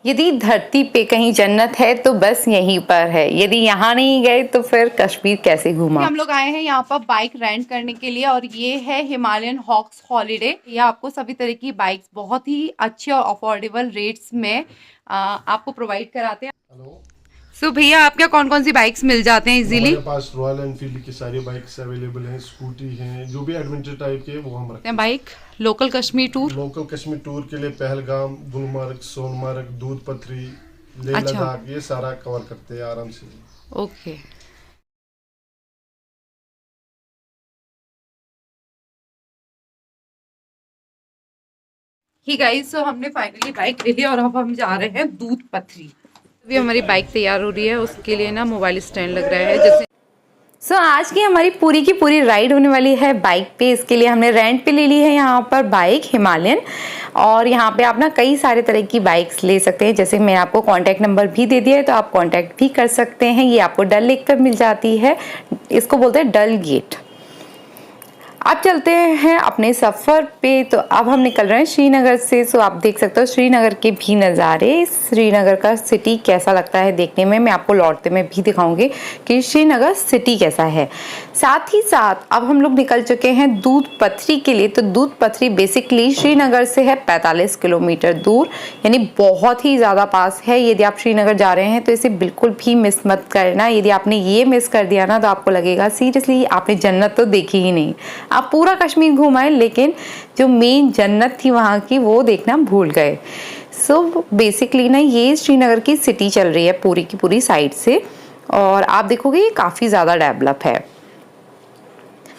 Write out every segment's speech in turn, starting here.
यदि धरती पे कहीं जन्नत है तो बस यहीं पर है। यदि यहाँ नहीं गए तो फिर कश्मीर कैसे घूमा। हम लोग आए हैं यहाँ पर बाइक रेंट करने के लिए और ये है हिमालयन हॉक्स हॉलीडे। ये आपको सभी तरह की बाइक्स बहुत ही अच्छे और अफोर्डेबल रेट्स में आपको प्रोवाइड कराते हैं। हेलो। सो भैया आपके यहाँ कौन कौन सी बाइक्स मिल जाते हैं इजीली? हमारे पास रॉयल एनफील्ड की सारी बाइक्स अवेलेबल हैं, स्कूटी हैं, जो भी एडवेंचर टाइप के वो हम रखते हैं। Bike local Kashmir tour, local Kashmir tour के लिए पहलगाम, गुलमर्ग, सोनमर्ग, दूध पथरी, लेह अच्छा। लद्दाख, ये सारा कवर करते हैं आराम से। ओके। ही गाइस, सो हमने फाइनली बाइक ले ली और अब हम जा रहे हैं दूध पथरी। अभी हमारी बाइक तैयार हो रही है, उसके लिए ना मोबाइल स्टैंड लग रहा है जैसे। सो आज की हमारी पूरी की पूरी राइड होने वाली है बाइक पे। इसके लिए हमने रेंट पे ले ली है यहाँ पर बाइक हिमालयन। और यहाँ पे आप ना कई सारे तरह की बाइक्स ले सकते हैं। जैसे मैं आपको कांटेक्ट नंबर भी दे दिया है तो आप कांटेक्ट भी कर सकते हैं। ये आपको डल लेक पर मिल जाती है, इसको बोलते हैं डल गेट। अब चलते हैं अपने सफ़र पे। तो अब हम निकल रहे हैं श्रीनगर से। सो आप देख सकते हो श्रीनगर के भी नज़ारे, श्रीनगर का सिटी कैसा लगता है देखने में। मैं आपको लौटते में भी दिखाऊंगी कि श्रीनगर सिटी कैसा है। साथ ही साथ अब हम लोग निकल चुके हैं दूध पथरी के लिए। तो दूध पथरी बेसिकली श्रीनगर से है 45 किलोमीटर दूर, यानी बहुत ही ज़्यादा पास है। यदि आप श्रीनगर जा रहे हैं तो इसे बिल्कुल भी मिस मत करना। यदि आपने ये मिस कर दिया ना तो आपको लगेगा सीरियसली आपने जन्नत तो देखी ही नहीं। आप पूरा कश्मीर घुमाए लेकिन जो मेन जन्नत थी वहाँ की वो देखना भूल गए। सो बेसिकली ना ये श्रीनगर की सिटी चल रही है पूरी की पूरी साइड से, और आप देखोगे ये काफ़ी ज़्यादा डेवलप है।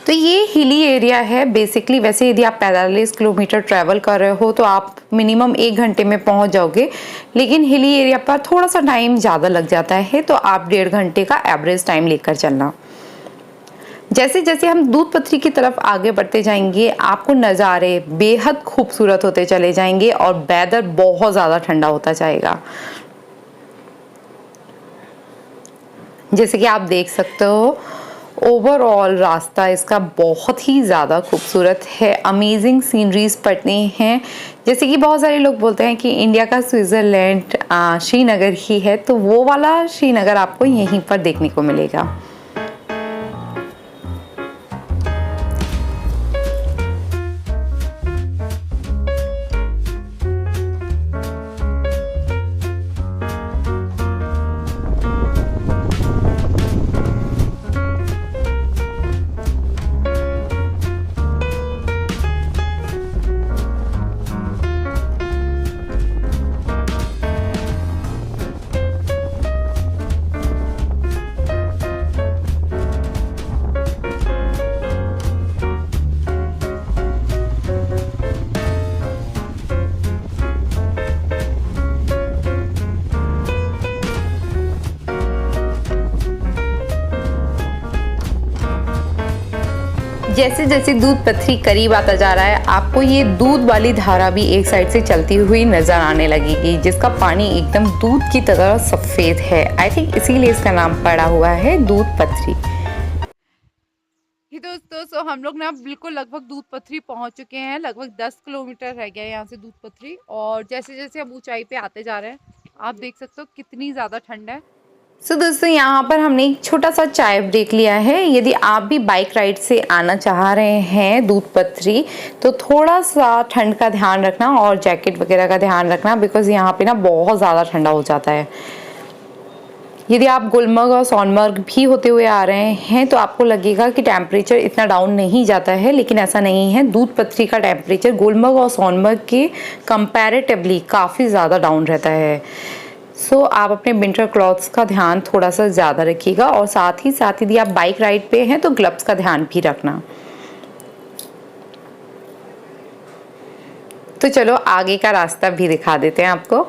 तो ये हिली एरिया है बेसिकली। वैसे यदि आप 45 किलोमीटर ट्रैवल कर रहे हो तो आप मिनिमम 1 घंटे में पहुंच जाओगे, लेकिन हिली एरिया पर थोड़ा सा टाइम ज़्यादा लग जाता है, तो आप 1.5 घंटे का एवरेज टाइम लेकर चलना। जैसे जैसे हम दूध पथरी की तरफ आगे बढ़ते जाएंगे आपको नज़ारे बेहद खूबसूरत होते चले जाएंगे और वेदर बहुत ज़्यादा ठंडा होता जाएगा। जैसे कि आप देख सकते हो ओवरऑल रास्ता इसका बहुत ही ज़्यादा खूबसूरत है। अमेजिंग सीनरीज पड़ती हैं। जैसे कि बहुत सारे लोग बोलते हैं कि इंडिया का स्विट्ज़रलैंड श्रीनगर ही है, तो वो वाला श्रीनगर आपको यहीं पर देखने को मिलेगा। जैसे जैसे दूध पथरी करीब आता जा रहा है आपको ये दूध वाली धारा भी एक साइड से चलती हुई नजर आने लगेगी, जिसका पानी एकदम दूध की तरह सफ़ेद है। आई थिंक इसीलिए इसका नाम पड़ा हुआ है दूध पथरी। दोस्तों, सो हम लोग ना बिल्कुल लगभग दूध पथरी पहुंच चुके हैं। लगभग 10 किलोमीटर रह गया है यहाँ से दूध पथरी। और जैसे जैसे हम ऊंचाई पे आते जा रहे हैं आप देख सकते हो कितनी ज़्यादा ठंड है। सो दोस्तों यहाँ पर हमने एक छोटा सा चाय ब्रेक लिया है। यदि आप भी बाइक राइड से आना चाह रहे हैं दूध पथरी तो थोड़ा सा ठंड का ध्यान रखना और जैकेट वगैरह का ध्यान रखना, बिकॉज़ यहाँ पे ना बहुत ज़्यादा ठंडा हो जाता है। यदि आप गुलमर्ग और सोनमर्ग भी होते हुए आ रहे हैं तो आपको लगेगा कि टेम्परेचर इतना डाउन नहीं जाता है, लेकिन ऐसा नहीं है। दूध पथरी का टेम्परेचर गुलमर्ग और सोनमर्ग के कंपैरेटिवली काफ़ी ज़्यादा डाउन रहता है। सो आप अपने विंटर क्लॉथ्स का ध्यान थोड़ा सा ज़्यादा रखिएगा, और साथ ही यदि आप बाइक राइड पे हैं तो ग्लव्स का ध्यान भी रखना। तो चलो आगे का रास्ता भी दिखा देते हैं आपको।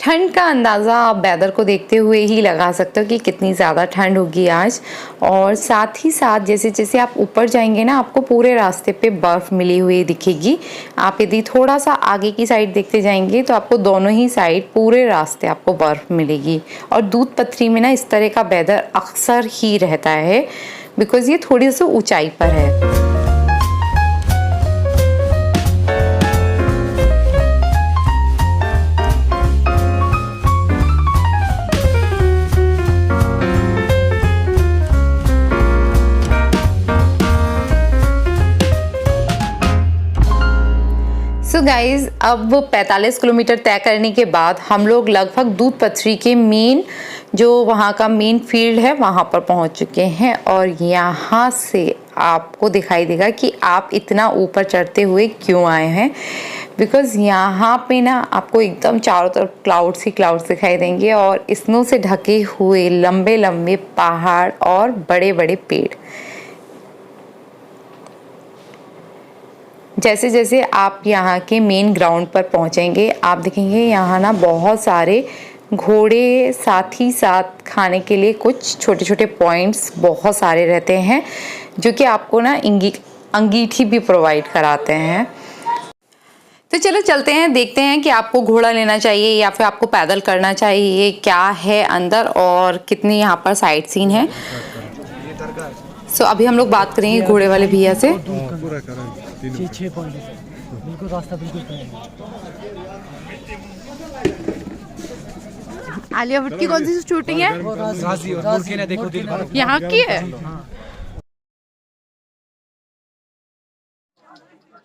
ठंड का अंदाज़ा आप वेदर को देखते हुए ही लगा सकते हो कि कितनी ज़्यादा ठंड होगी आज। और साथ ही साथ जैसे जैसे आप ऊपर जाएंगे ना, आपको पूरे रास्ते पे बर्फ़ मिली हुई दिखेगी। आप यदि थोड़ा सा आगे की साइड देखते जाएंगे तो आपको दोनों ही साइड पूरे रास्ते आपको बर्फ़ मिलेगी। और दूध पथरी में ना इस तरह का वेदर अक्सर ही रहता है, बिकॉज़ ये थोड़ी सी ऊंचाई पर है। सो गाइज़, अब 45 किलोमीटर तय करने के बाद हम लोग लगभग दूध पथरी के मेन जो वहाँ का मेन फील्ड है वहाँ पर पहुँच चुके हैं। और यहाँ से आपको दिखाई देगा कि आप इतना ऊपर चढ़ते हुए क्यों आए हैं, बिकॉज़ यहाँ पे ना आपको एकदम चारों तरफ क्लाउड्स ही क्लाउड्स दिखाई देंगे और स्नो से ढके हुए लंबे लंबे पहाड़ और बड़े बड़े पेड़। जैसे जैसे आप यहाँ के मेन ग्राउंड पर पहुँचेंगे आप देखेंगे यहाँ ना बहुत सारे घोड़े, साथ ही साथ खाने के लिए कुछ छोटे छोटे पॉइंट्स बहुत सारे रहते हैं जो कि आपको ना अंगीठी भी प्रोवाइड कराते हैं। तो चलो चलते हैं, देखते हैं कि आपको घोड़ा लेना चाहिए या फिर आपको पैदल करना चाहिए, क्या है अंदर और कितनी यहाँ पर साइट सीन है। सो अभी हम लोग बात करेंगे घोड़े वाले भैया से। बिल्कुल रास्ता बिल्कुल आलिया भट्ट की कौन सी शूटिंग है यहाँ की है?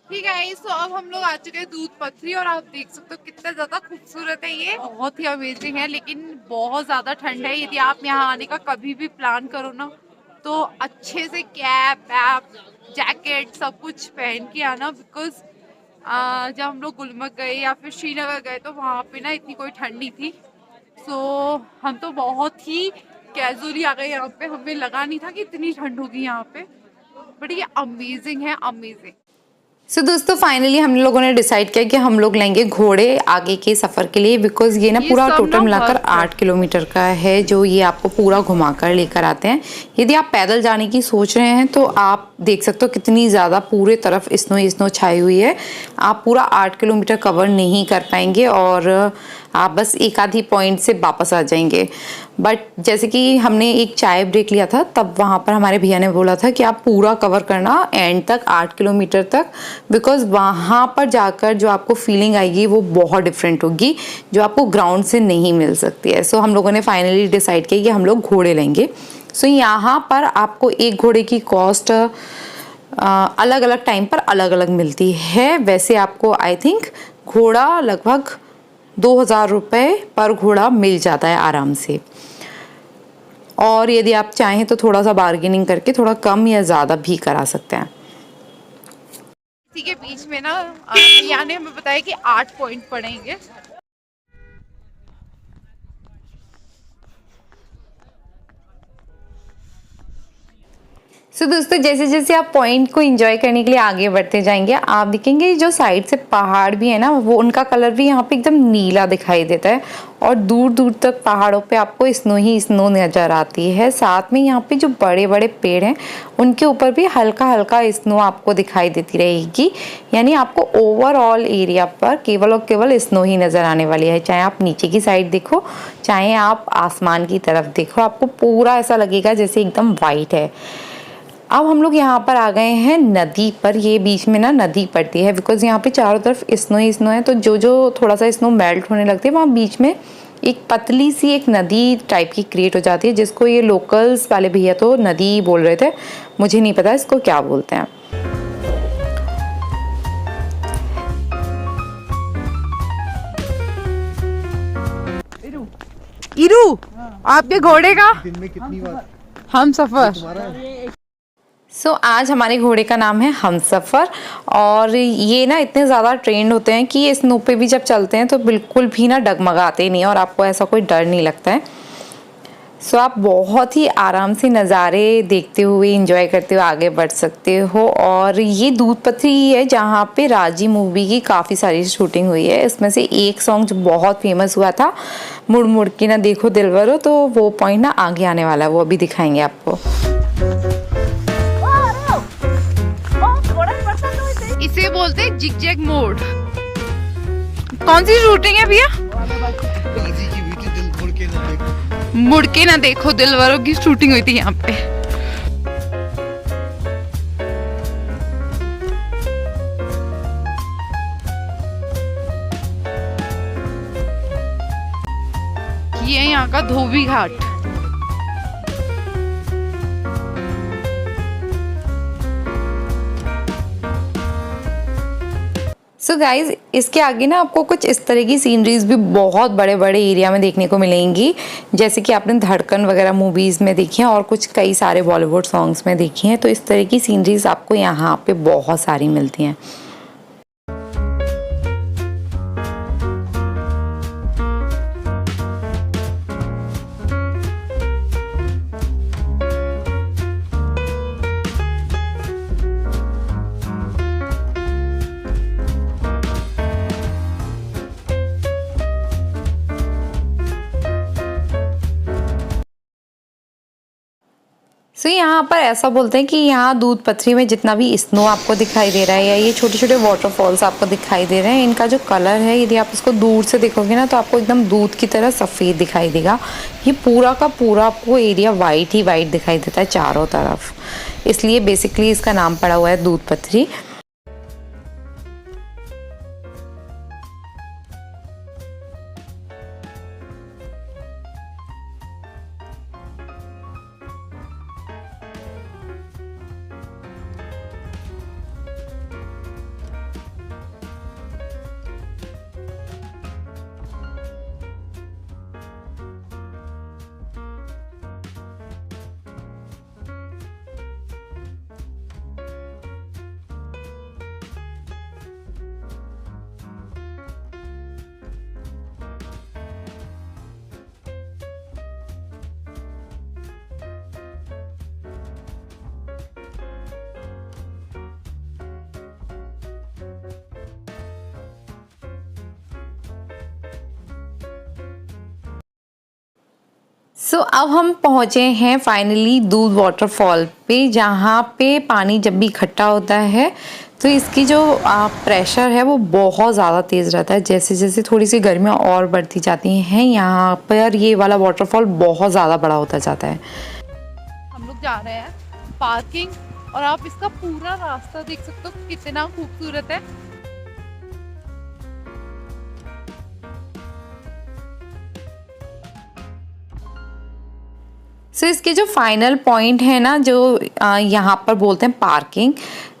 ठीक है, तो अब हम लोग आ चुके हैं दूध पथरी और आप देख सकते हो कितना ज्यादा खूबसूरत है। ये बहुत ही अमेजिंग है, लेकिन बहुत ज्यादा ठंड है। यदि आप यहाँ आने का कभी भी प्लान करो ना तो अच्छे से कैप वैप जैकेट सब कुछ पहन के आना, बिकॉज जब हम लोग गुलमर्ग गए या फिर श्रीनगर गए तो वहाँ पे ना इतनी कोई ठंड नहीं थी। सो हम तो बहुत ही कैजुअली आ गए यहाँ पे, हमें लगा नहीं था कि इतनी ठंड होगी यहाँ पे, बट ये अमेजिंग है, अमेजिंग। सो दोस्तों फाइनली हम लोगों ने डिसाइड किया कि हम लोग लेंगे घोड़े आगे के सफ़र के लिए, बिकॉज ये ना पूरा टोटल मिलाकर 8 किलोमीटर का है जो ये आपको पूरा घुमाकर लेकर आते हैं। यदि आप पैदल जाने की सोच रहे हैं तो आप देख सकते हो कितनी ज़्यादा पूरे तरफ स्नो छाई हुई है। आप पूरा 8 किलोमीटर कवर नहीं कर पाएंगे और आप बस एक आधी पॉइंट से वापस आ जाएंगे। बट जैसे कि हमने एक चाय ब्रेक लिया था तब वहाँ पर हमारे भैया ने बोला था कि आप पूरा कवर करना एंड तक 8 किलोमीटर तक, बिकॉज़ वहाँ पर जाकर जो आपको फीलिंग आएगी वो बहुत डिफरेंट होगी जो आपको ग्राउंड से नहीं मिल सकती है। सो हम लोगों ने फाइनली डिसाइड किया कि हम लोग घोड़े लेंगे। सो यहाँ पर आपको एक घोड़े की कॉस्ट अलग अलग टाइम पर अलग अलग मिलती है। वैसे आपको आई थिंक घोड़ा लगभग 2000 रुपये पर घोड़ा मिल जाता है आराम से, और यदि आप चाहें तो थोड़ा सा बार्गेनिंग करके थोड़ा कम या ज़्यादा भी करा सकते हैं। इसी के बीच में ना भैया ने हमें बताया कि 8 पॉइंट पड़ेंगे। सो दोस्तों जैसे जैसे आप पॉइंट को एंजॉय करने के लिए आगे बढ़ते जाएंगे आप देखेंगे जो साइड से पहाड़ भी है ना वो उनका कलर भी यहाँ पे एकदम नीला दिखाई देता है और दूर दूर तक पहाड़ों पे आपको स्नो ही स्नो नज़र आती है। साथ में यहाँ पे जो बड़े बड़े पेड़ हैं उनके ऊपर भी हल्का हल्का स्नो आपको दिखाई देती रहेगी, यानी आपको ओवरऑल एरिया पर केवल और केवल स्नो ही नज़र आने वाली है। चाहे आप नीचे की साइड देखो चाहे आप आसमान की तरफ देखो, आपको पूरा ऐसा लगेगा जैसे एकदम वाइट है। अब हम लोग यहाँ पर आ गए हैं नदी पर। ये बीच में ना नदी पड़ती है, बिकॉज यहाँ पे चारों तरफ स्नो ही स्नो है, तो जो जो थोड़ा सा स्नो मेल्ट होने लगती है वहाँ बीच में एक पतली सी एक नदी टाइप की क्रिएट हो जाती है, जिसको ये लोकल्स वाले भैया तो नदी बोल रहे थे, मुझे नहीं पता इसको क्या बोलते हैं। इरू आपके घोड़े का दिन में कितनी बार हम सफर। सो आज हमारे घोड़े का नाम है हमसफ़र, और ये ना इतने ज़्यादा ट्रेंड होते हैं कि ये स्नो पे भी जब चलते हैं तो बिल्कुल भी ना डगमगाते नहीं और आपको ऐसा कोई डर नहीं लगता है। सो आप बहुत ही आराम से नज़ारे देखते हुए एंजॉय करते हुए आगे बढ़ सकते हो। और ये दूध पथरी ही है जहाँ पे राजी मूवी की काफ़ी सारी शूटिंग हुई है। इसमें से एक सॉन्ग जो बहुत फेमस हुआ था, मुड़ मुड़ के ना देखो दिलवरो, तो वो पॉइंट ना आगे आने वाला है, वो अभी दिखाएंगे आपको। इसे बोलते हैं जिग-जैग मोड। कौन सी शूटिंग है भैया? मुड़ के ना देखो दिलवारों की शूटिंग हुई थी यहाँ पे। ये है यहाँ का धोबी घाट। सो गाइज, इसके आगे ना आपको कुछ इस तरह की सीनरीज भी बहुत बड़े बड़े एरिया में देखने को मिलेंगी, जैसे कि आपने धड़कन वगैरह मूवीज़ में देखी हैं और कुछ कई सारे बॉलीवुड सॉन्ग्स में देखी हैं। तो इस तरह की सीनरीज आपको यहाँ पे बहुत सारी मिलती हैं। सो यहाँ पर ऐसा बोलते हैं कि यहाँ दूध पथरी में जितना भी स्नो आपको दिखाई दे रहा है या ये छोटे छोटे वाटरफॉल्स आपको दिखाई दे रहे हैं, इनका जो कलर है, यदि आप इसको दूर से देखोगे ना तो आपको एकदम दूध की तरह सफ़ेद दिखाई देगा। ये पूरा का पूरा आपको एरिया वाइट ही वाइट दिखाई देता है चारों तरफ, इसलिए बेसिकली इसका नाम पड़ा हुआ है दूध पथरी। सो अब हम पहुँचे हैं फाइनली दूध वाटरफॉल पे, जहाँ पे पानी जब भी इकट्ठा होता है तो इसकी जो प्रेशर है वो बहुत ज़्यादा तेज़ रहता है। जैसे जैसे थोड़ी सी गर्मियाँ और बढ़ती जाती हैं, यहाँ पर ये वाला वाटरफॉल बहुत ज़्यादा बड़ा होता जाता है। हम लोग जा रहे हैं पार्किंग, और आप इसका पूरा रास्ता देख सकते हो कितना खूबसूरत है। सो इसके जो फाइनल पॉइंट है ना, जो यहाँ पर बोलते हैं पार्किंग,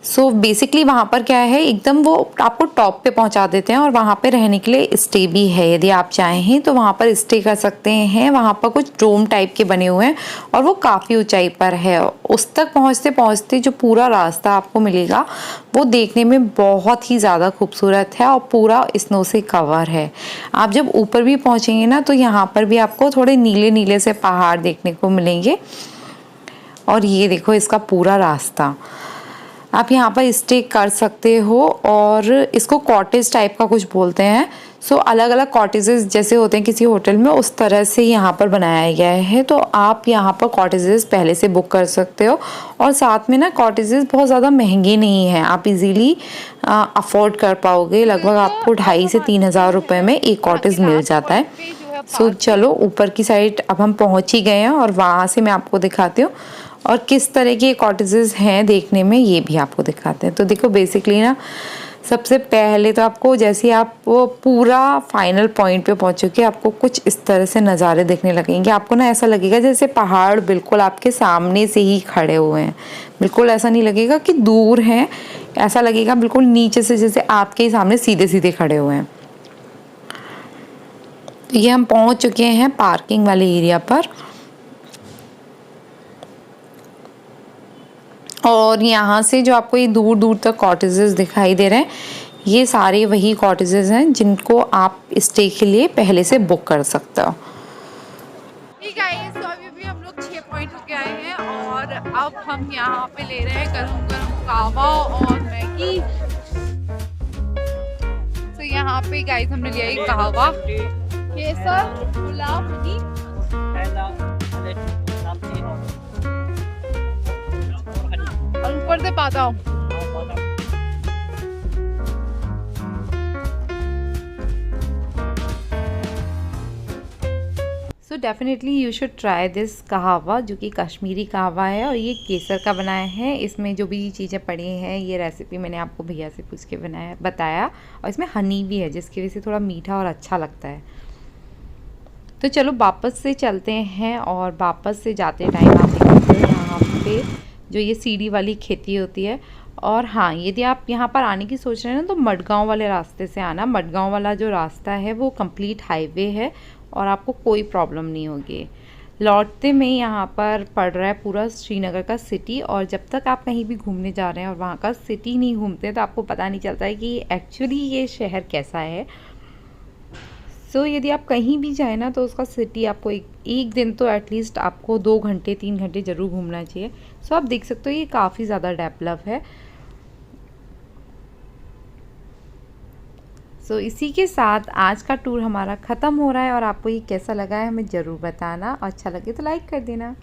सो बेसिकली वहाँ पर क्या है, एकदम वो आपको टॉप पे पहुँचा देते हैं और वहाँ पे रहने के लिए स्टे भी है। यदि आप चाहें तो वहाँ पर स्टे कर सकते हैं। वहाँ पर कुछ डोम टाइप के बने हुए हैं और वो काफ़ी ऊंचाई पर है। उस तक पहुँचते पहुँचते जो पूरा रास्ता आपको मिलेगा वो देखने में बहुत ही ज़्यादा खूबसूरत है और पूरा स्नो से कवर है। आप जब ऊपर भी पहुँचेंगे ना तो यहाँ पर भी आपको थोड़े नीले नीले से पहाड़ देखने को मिलेंगे। और ये देखो इसका पूरा रास्ता, आप यहाँ पर स्टे कर सकते हो और इसको कॉटेज टाइप का कुछ बोलते हैं। सो अलग अलग कॉटेजेस जैसे होते हैं किसी होटल में, उस तरह से यहाँ पर बनाया गया है। तो आप यहाँ पर कॉटेजेस पहले से बुक कर सकते हो और साथ में ना कॉटेजेस बहुत ज़्यादा महंगे नहीं हैं, आप इजीली अफोर्ड कर पाओगे। लगभग आपको 2,500 से 3,000 रुपये में एक कॉटेज मिल जाता है। सो चलो ऊपर की साइड अब हम पहुँच ही गए हैं और वहाँ से मैं आपको दिखाती हूँ और किस तरह के कॉटेजेस हैं देखने में, ये भी आपको दिखाते हैं। तो देखो बेसिकली ना सबसे पहले तो आपको जैसे आप वो पूरा फाइनल पॉइंट पे पहुंचोगे आपको कुछ इस तरह से नज़ारे देखने लगेंगे। आपको ना ऐसा लगेगा जैसे पहाड़ बिल्कुल आपके सामने से ही खड़े हुए हैं, बिल्कुल ऐसा नहीं लगेगा कि दूर हैं, ऐसा लगेगा बिल्कुल नीचे से जैसे आपके ही सामने सीधे सीधे खड़े हुए हैं। तो ये हम पहुंच चुके हैं पार्किंग वाले एरिया पर और यहाँ से जो आपको ये दूर दूर तक कॉटेजेस दिखाई दे रहे हैं, ये सारे वही कॉटेजेस हैं जिनको आप स्टे के लिए पहले से बुक कर सकते हो। ठीक है, तो अभी अब हम यहाँ पे ले रहे हैं गरम गरम कावा और मैगी। तो यहाँ पे गाइस हमने लिया ये कावा, केसर, गुलाब, हनी और ऊपर से बादाम। So definitely you should try this कहवा, जो कि कश्मीरी कहवा है और ये केसर का बनाया है। इसमें जो भी चीज़ें पड़ी हैं, ये रेसिपी मैंने आपको भैया से पूछ के बताया, और इसमें हनी भी है जिसकी वजह से थोड़ा मीठा और अच्छा लगता है। तो चलो वापस से चलते हैं, और वापस से जाते टाइम आप देखते हैं यहाँ पे जो ये सीढ़ी वाली खेती होती है। और हाँ, यदि आप यहाँ पर आने की सोच रहे हैं ना, तो मडगांव वाले रास्ते से आना। मडगांव वाला जो रास्ता है वो कंप्लीट हाईवे है और आपको कोई प्रॉब्लम नहीं होगी। लौटते में यहाँ पर पड़ रहा है पूरा श्रीनगर का सिटी, और जब तक आप कहीं भी घूमने जा रहे हैं और वहाँ का सिटी नहीं घूमते तो आपको पता नहीं चलता है कि एक्चुअली ये शहर कैसा है। सो यदि आप कहीं भी जाए ना, तो उसका सिटी आपको एक दिन तो एटलीस्ट आपको 2 घंटे 3 घंटे ज़रूर घूमना चाहिए। सो आप देख सकते हो ये काफ़ी ज़्यादा डेवलप है। सो इसी के साथ आज का टूर हमारा ख़त्म हो रहा है, और आपको ये कैसा लगा है हमें ज़रूर बताना, और अच्छा लगे तो लाइक कर देना।